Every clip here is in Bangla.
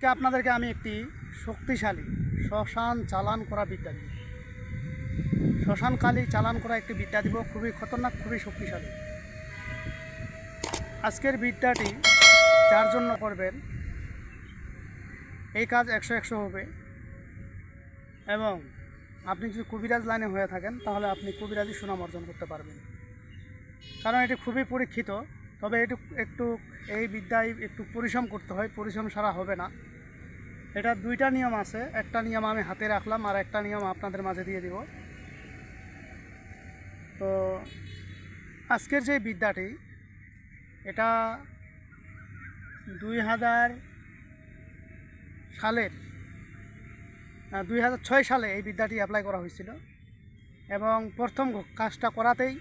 আজকে আপনাদেরকে আমি একটি শক্তিশালী শ্মশান চালান করা বিদ্যা দিব। শ্মশান কালী চালান করা একটি বিদ্যা দিব, খুবই খতরনাক, খুবই শক্তিশালী। আজকের বিদ্যাটি যার জন্য করবেন এই কাজ 100 হবে। এবং আপনি যদি কবিরাজ লাইনে হয়ে থাকেন তাহলে আপনি কবিরাজি সুনাম অর্জন করতে পারবেন, কারণ এটি খুবই পরীক্ষিত। তবে একটু এই বিদ্যায় একটু পরিশ্রম করতে হয়, পরিশ্রম ছাড়া হবে না। এটা দুইটা নিয়ম আছে, একটা নিয়ম আমি হাতে রাখলাম আর একটা নিয়ম আপনাদের মাঝে দিয়ে দিব। তো আজকের যে বিদ্যাটি, এটা 2006 সালে এই বিদ্যাটি অ্যাপ্লাই করা হয়েছিল। এবং প্রথম কাজটা করাতেই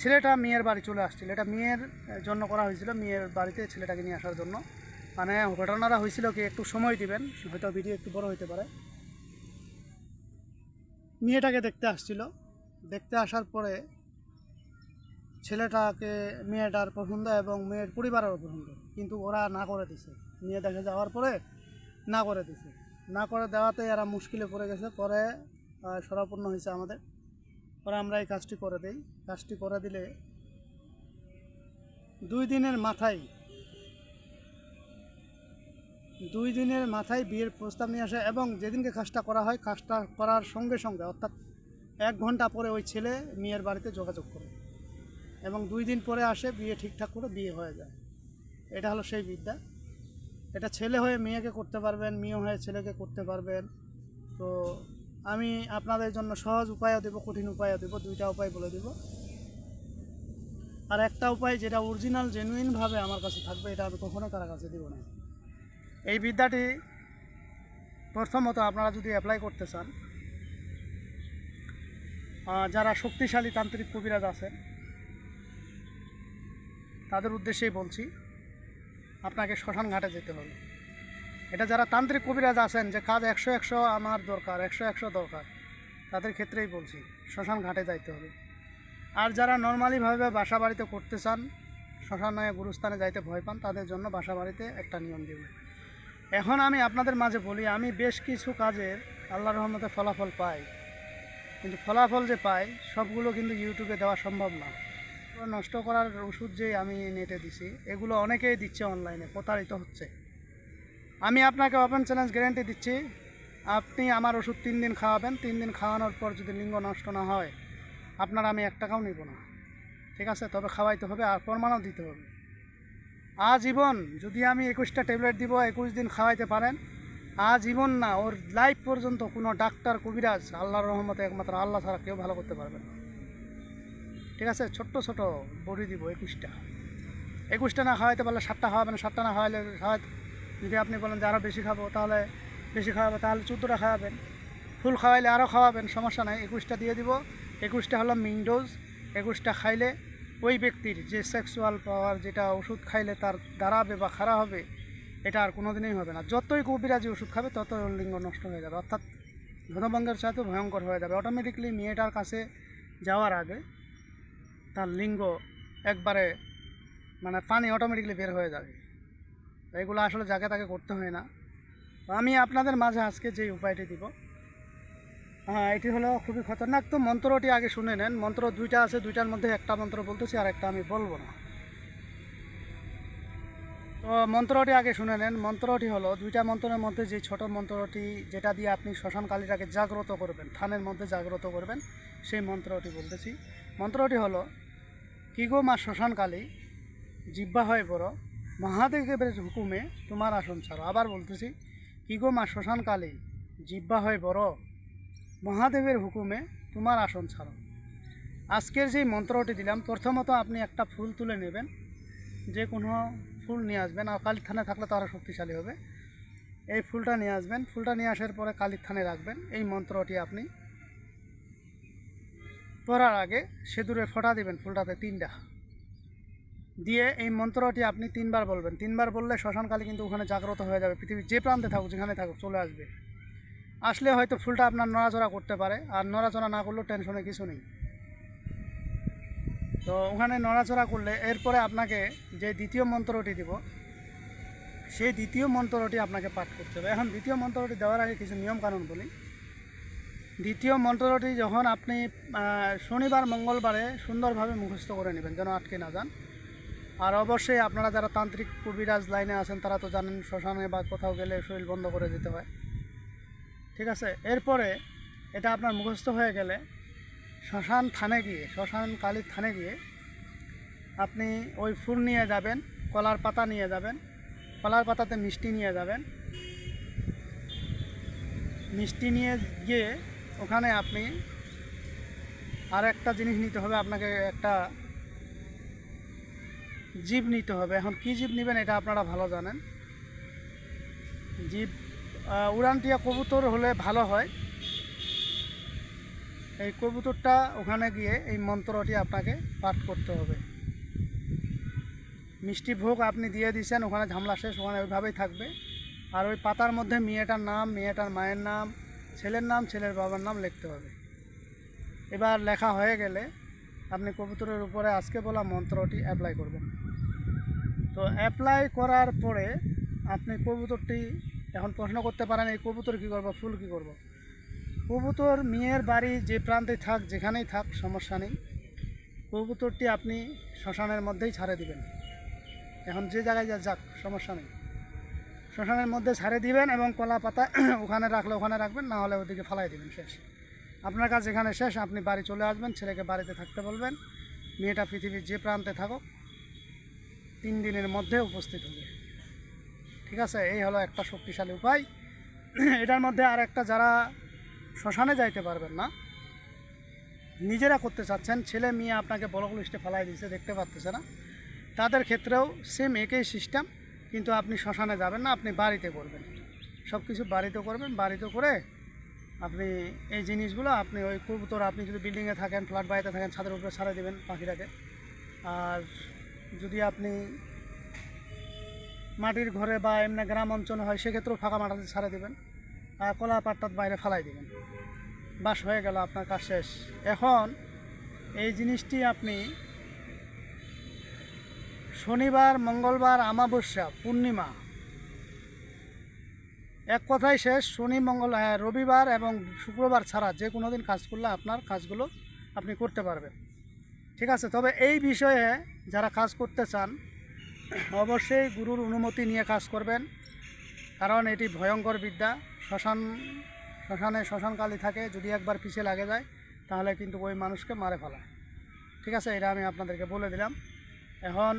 ছেলেটা মেয়ের বাড়ি চলে আসছিল। এটা মেয়ের জন্য করা হয়েছিল, মেয়ের বাড়িতে ছেলেটাকে নিয়ে আসার জন্য। মানে ঘটনাটা হয়েছিল কি, একটু সময় দিবেন, হয়তো ভিডিও একটু বড় হতে পারে। মেয়েটাকে দেখতে আসছিল, দেখতে আসার পরে ছেলেটাকে মেয়েটার পছন্দ এবং মেয়ের পরিবারেরও পছন্দ, কিন্তু ওরা না করে দিছে। মেয়ে দেখে যাওয়ার পরে না করে দিছে, না করে দেওয়াতে এরা মুশকিলে পড়ে গেছে। পরে সরাপূর্ণ হয়েছে আমাদের, পরে আমরা এই কাজটি করে দিই। কাজটি করে দিলে 2 দিনের মাথায় বিয়ের প্রস্তাব নিয়ে আসে। এবং যেদিনকে কাজটা করা হয়, কাজটা করার সঙ্গে সঙ্গে অর্থাৎ 1 ঘন্টা পরে ওই ছেলে মেয়ের বাড়িতে যোগাযোগ করে এবং 2 দিন পরে আসে, বিয়ে ঠিকঠাক করে বিয়ে হয়ে যায়। এটা হলো সেই বিদ্যা। এটা ছেলে হয়ে মেয়েকে করতে পারবেন, মেয়ে হয়ে ছেলেকে করতে পারবেন। তো আমি আপনাদের জন্য সহজ উপায়ও দেবো, কঠিন উপায়ও দেবো, 2টা উপায় বলে দেব। আর একটা উপায় যেটা অরিজিনাল জেনুইনভাবে আমার কাছে থাকবে, এটা আমি কখনো কারো কাছে দেবো না। এই বিদ্যাটি প্রথমত আপনারা যদি অ্যাপ্লাই করতে চান, যারা শক্তিশালী তান্ত্রিক কবিরাজ আছেন তাদের উদ্দেশ্যেই বলছি, আপনাকে শ্মশান ঘাটে যেতে হবে। এটা যারা তান্ত্রিক কবিরাজ আছেন যে কাজ 100 আমার দরকার, 100 দরকার, তাদের ক্ষেত্রেই বলছি শ্মশান ঘাটে যাইতে হবে। আর যারা নর্মালিভাবে বাসা বাড়িতে করতে চান, শ্মশানে গুরুস্থানে যাইতে ভয় পান, তাদের জন্য বাসা বাড়িতে একটা নিয়ম দেব। এখন আমি আপনাদের মাঝে বলি, আমি বেশ কিছু কাজের আল্লাহর রহমতে ফলাফল পাই, কিন্তু ফলাফল যে পাই সবগুলো কিন্তু ইউটিউবে দেওয়া সম্ভব না। নষ্ট করার ওষুধ যে আমি নেটে দিছি, এগুলো অনেকেই দিচ্ছে অনলাইনে, প্রতারিত হচ্ছে। আমি আপনাকে ওপেন চ্যালেঞ্জ গ্যারান্টি দিচ্ছি, আপনি আমার ওষুধ 3 দিন খাওয়াবেন, 3 দিন খাওয়ানোর পর যদি লিঙ্গ নষ্ট না হয়, আপনার আমি 1 টাকাও নেব না, ঠিক আছে? তবে খাওয়াইতে হবে আর প্রমাণও দিতে হবে। আজীবন যদি আমি 21টা ট্যাবলেট দিব, 21 দিন খাওয়াইতে পারেন, আজীবন না, ওর লাইফ পর্যন্ত কোনো ডাক্তার কবিরাজ আল্লাহর রহমতে একমাত্র আল্লাহ ছাড়া কেউ ভালো করতে পারবে না, ঠিক আছে? ছোট্ট বড়ি দিব 21টা না খাওয়াইতে পারলে 7টা খাওয়াবেন, 7টা না খাওয়াইলে যদি আপনি বলেন যে আরও বেশি খাবো, তাহলে বেশি খাওয়াবো, তাহলে 14টা খাওয়াবেন। ফুল খাওয়াইলে আরও খাওয়াবেন, সমস্যা নাই। 21টা দিয়ে দিব। 21টা হলো মেইন ডোজ। 21টা খাইলে ওই ব্যক্তির যে সেক্সুয়াল পাওয়ার, যেটা ওষুধ খাইলে তার দাঁড়াবে বা খারাপ হবে, এটা আর কোনো দিনই হবে না। যতই কবিরাজি ওষুধ খাবে ততই ওর লিঙ্গ নষ্ট হয়ে যাবে, অর্থাৎ ধনভঙ্গের সাথে ভয়ঙ্কর হয়ে যাবে। অটোমেটিকলি মেয়েটার কাছে যাওয়ার আগে তার লিঙ্গ একবারে মানে পানি অটোমেটিকলি বের হয়ে যাবে। এগুলো আসলে যাকে তাকে করতে হয় না। তো আমি আপনাদের মাঝে আজকে যে উপায়টি দিব, এটি হলো খুবই খতরনাক। তো মন্ত্রটি আগে শুনে নেন। মন্ত্র 2টা আছে, 2টার মধ্যে একটা মন্ত্র বলতেছি আর একটা আমি বলবো না। তো মন্ত্রটি আগে শুনে নেন। মন্ত্রটি হলো 2টা মন্ত্রের মধ্যে যে ছোট মন্ত্রটি, যেটা দিয়ে আপনি শ্মশান কালীটাকে জাগ্রত করবেন, থানের মধ্যে জাগ্রত করবেন, সেই মন্ত্রটি বলতেছি। মন্ত্রটি হলো, কি গো মা শ্মশান কালী, জিহ্বা হয় বড়, মহাদেবের হুকুমে তোমার আসন ছাড়ো। আবার বলতেছি, কি গো মা শ্মশান কালী, জিহ্বা হয় বড়, মহাদেবের হুকুমে তোমার আসন ছাড়ো। আজকের যেই মন্ত্রটি দিলাম, প্রথমত আপনি একটা ফুল তুলে নেবেন, যে কোনো ফুল নিয়ে আসবেন, আর কালীর থানে থাকলে তো আরও শক্তিশালী হবে। এই ফুলটা নিয়ে আসবেন, ফুলটা নিয়ে আসার পরে কালীর থানে রাখবেন। এই মন্ত্রটি আপনি পড়ার আগে সিঁদুরে ফোঁটা দিবেন, ফুলটাতে 3টা দিয়ে এই মন্ত্রটি আপনি 3বার বলবেন। 3বার বললে শ্মশান কালী কিন্তু ওখানে জাগ্রত হয়ে যাবে। পৃথিবীর যে প্রান্তে থাকুক, যেখানে থাকুক, চলে আসবে। আসলে হয়তো ফুলটা আপনার নড়াচড়া করতে পারে, আর নড়াচড়া না করলেও টেনশনে কিছু নেই। তো ওখানে নড়াচড়া করলে এরপরে আপনাকে যে দ্বিতীয় মন্ত্রটি দিব, সেই দ্বিতীয় মন্ত্রটি আপনাকে পাঠ করতে হবে। এখন দ্বিতীয় মন্ত্রটি দেওয়ার আগে কিছু নিয়মকানুন বলি। দ্বিতীয় মন্ত্রটি যখন আপনি শনিবার মঙ্গলবারে সুন্দরভাবে মুখস্থ করে নেবেন, যেন আটকে না যান। আর অবশ্যই আপনারা যারা তান্ত্রিক কবিরাজ লাইনে আছেন তারা তো জানেন শ্মশানে বা কোথাও গেলে শরীর বন্ধ করে যেতে হয়, ঠিক আছে। এরপরে এটা আপনার মুখস্থ হয়ে গেলে শ্মশান কালীর থানে গিয়ে আপনি ওই ফুল নিয়ে যাবেন, কলার পাতা নিয়ে যাবেন, কলার পাতাতে মিষ্টি নিয়ে যাবেন। মিষ্টি নিয়ে গিয়ে ওখানে আপনি আর একটা জিনিস নিতে হবে, আপনাকে একটা জীব নিতে হবে। এখন কী জীব নেবেন এটা আপনারা ভালো জানেন। জীব উড়ানটিয়া কবুতর হলে ভালো হয়। এই কবুতরটা ওখানে গিয়ে এই মন্ত্রটি আপনাকে পাঠ করতে হবে। মিষ্টি ভোগ আপনি দিয়ে দিয়েছেন, ওখানে ঝামলা শেষ, ওখানে ওইভাবেই থাকবে। আর ওই পাতার মধ্যে মেয়েটার নাম, মেয়েটার মায়ের নাম, ছেলের নাম, ছেলের বাবার নাম লিখতে হবে। এবার লেখা হয়ে গেলে আপনি কবুতরের উপরে আজকে বলা মন্ত্রটি অ্যাপ্লাই করবেন। তো অ্যাপ্লাই করার পরে আপনি কবুতরটি, এখন প্রশ্ন করতে পারেন এই কবুতর কী করবো, ফুল কী করব। কবুতর মেয়ের বাড়ি যে প্রান্তে থাক, যেখানেই থাক, সমস্যা নেই। কবুতরটি আপনি শ্মশানের মধ্যেই ছাড়ে দিবেন। এখন যে জায়গায় যাক সমস্যা নেই, শ্মশানের মধ্যে ছাড়ে দিবেন এবং কলা পাতা ওখানে রাখলে ওখানে রাখবেন, না হলে ওদিকে ফালাই দিবেন। শেষ, আপনার কাজ এখানে শেষ। আপনি বাড়ি চলে আসবেন, ছেলেকে বাড়িতে থাকতে বলবেন। মেয়েটা পৃথিবীর যে প্রান্তে থাকুক 3 দিনের মধ্যে উপস্থিত হবে, ঠিক আছে। এই হলো একটা শক্তিশালী উপায়। এটার মধ্যে আর একটা, যারা শ্মশানে যাইতে পারবেন না, নিজেরা করতে চাচ্ছেন, ছেলে মেয়ে আপনাকে ব্লক লিস্টে ফেলাই দিয়েছে, দেখতে পারতেছে না, তাদের ক্ষেত্রেও সেম একই সিস্টেম, কিন্তু আপনি শ্মশানে যাবেন না, আপনি বাড়িতে করবেন। সব কিছু বাড়িতে করবেন। বাড়িতে করে আপনি এই জিনিসগুলো, আপনি ওই কবুতর, আপনি যদি বিল্ডিংয়ে থাকেন, ফ্ল্যাট বাড়িতে থাকেন, ছাদের উপরে ছাড়ে দেবেন পাখিটাকে। আর যদি আপনি মাটির ঘরে বা এমনি গ্রাম অঞ্চলে হয়, সেক্ষেত্রেও ফাঁকা মাটিতে ছাড়ে দেবেন, আর কলা পাটটার বাইরে ফালাই দেবেন। বাস হয়ে গেল, আপনার কাজ শেষ। এখন এই জিনিসটি আপনি শনিবার, মঙ্গলবার, অমাবস্যা, পূর্ণিমা, এক কথায় শেষ, শনি, মঙ্গল, রবিবার এবং শুক্রবার ছাড়া যে কোনো দিন কাজ করলে আপনার কাজগুলো আপনি করতে পারবেন, ঠিক আছে। তবে এই বিষয়ে যারা কাজ করতে চান অবশ্যই গুরুর অনুমতি নিয়ে কাজ করবেন, কারণ এটি ভয়ঙ্কর বিদ্যা। শ্মশানকালী থাকে, যদি একবার পিছিয়ে লাগে যায় তাহলে কিন্তু ওই মানুষকে মারে ফেলায়, ঠিক আছে। এটা আমি আপনাদেরকে বলে দিলাম। এখন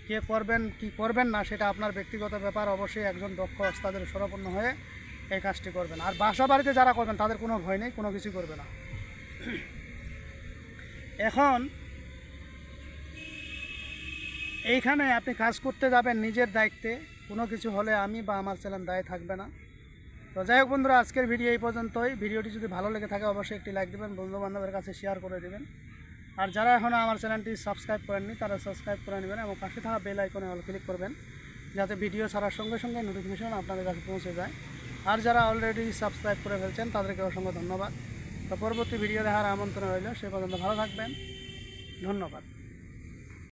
কে করবেন কি করবেন না সেটা আপনার ব্যক্তিগত ব্যাপার। অবশ্যই একজন দক্ষ ওস্তাদের শরণাপন্ন হয়ে এই কাজটি করবেন। আর বাসা বাড়িতে যারা করবেন তাদের কোনো ভয় নেই, কোনো কিছু করবে না। এখন এইখানে আপনি কাজ করতে যাবেন নিজের দায়িত্বে, কোনো কিছু হলে আমি বা আমার চ্যানেল দায়ী থাকবে না। তো যাই হোক বন্ধুরা, আজকের ভিডিও এই পর্যন্তই। ভিডিওটি যদি ভালো লেগে থাকে অবশ্যই একটি লাইক দেবেন, বন্ধুবান্ধবের কাছে শেয়ার করে দেবেন। আর যারা এখনও আমার চ্যানেলটি সাবস্ক্রাইব করেননি তারা সাবস্ক্রাইব করে নেবেন এবং পাশে থাকা বেল আইকনে অল ক্লিক করবেন, যাতে ভিডিও ছাড়ার সঙ্গে সঙ্গে নোটিফিকেশন আপনাদের কাছে পৌঁছে যায়। আর যারা অলরেডি সাবস্ক্রাইব করে ফেলছেন তাদেরকে অসংখ্য ধন্যবাদ। তো পরবর্তী ভিডিও দেখার আমন্ত্রণ রইল। সে পর্যন্ত ভালো থাকবেন, ধন্যবাদ।